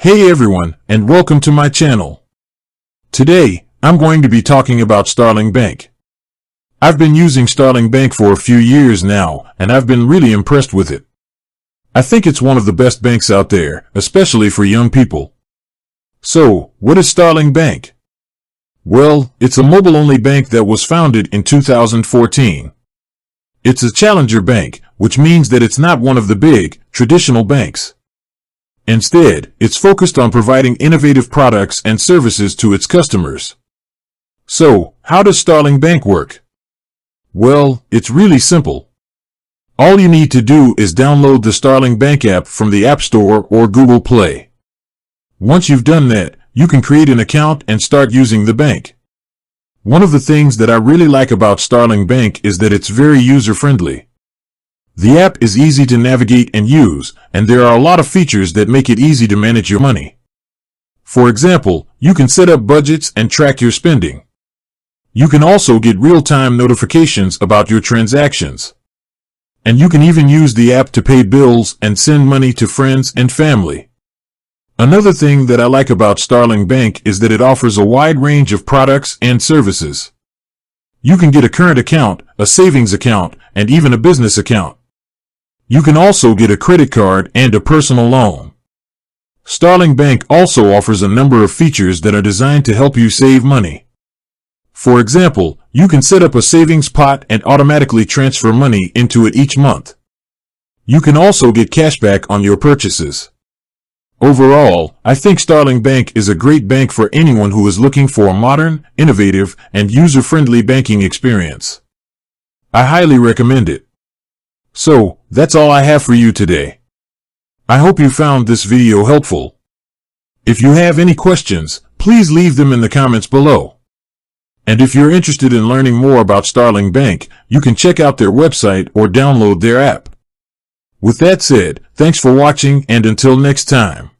Hey everyone, and welcome to my channel. Today, I'm going to be talking about Starling Bank. I've been using Starling Bank for a few years now, and I've been really impressed with it. I think it's one of the best banks out there, especially for young people. So, what is Starling Bank? Well, it's a mobile-only bank that was founded in 2014. It's a challenger bank, which means that it's not one of the big, traditional banks. Instead, it's focused on providing innovative products and services to its customers. So, how does Starling Bank work? Well, it's really simple. All you need to do is download the Starling Bank app from the App Store or Google Play. Once you've done that, you can create an account and start using the bank. One of the things that I really like about Starling Bank is that it's very user-friendly. The app is easy to navigate and use, and there are a lot of features that make it easy to manage your money. For example, you can set up budgets and track your spending. You can also get real-time notifications about your transactions. And you can even use the app to pay bills and send money to friends and family. Another thing that I like about Starling Bank is that it offers a wide range of products and services. You can get a current account, a savings account, and even a business account. You can also get a credit card and a personal loan. Starling Bank also offers a number of features that are designed to help you save money. For example, you can set up a savings pot and automatically transfer money into it each month. You can also get cashback on your purchases. Overall, I think Starling Bank is a great bank for anyone who is looking for a modern, innovative, and user-friendly banking experience. I highly recommend it. So, that's all I have for you today. I hope you found this video helpful. If you have any questions, please leave them in the comments below. And if you're interested in learning more about Starling Bank, you can check out their website or download their app. With that said, thanks for watching and until next time.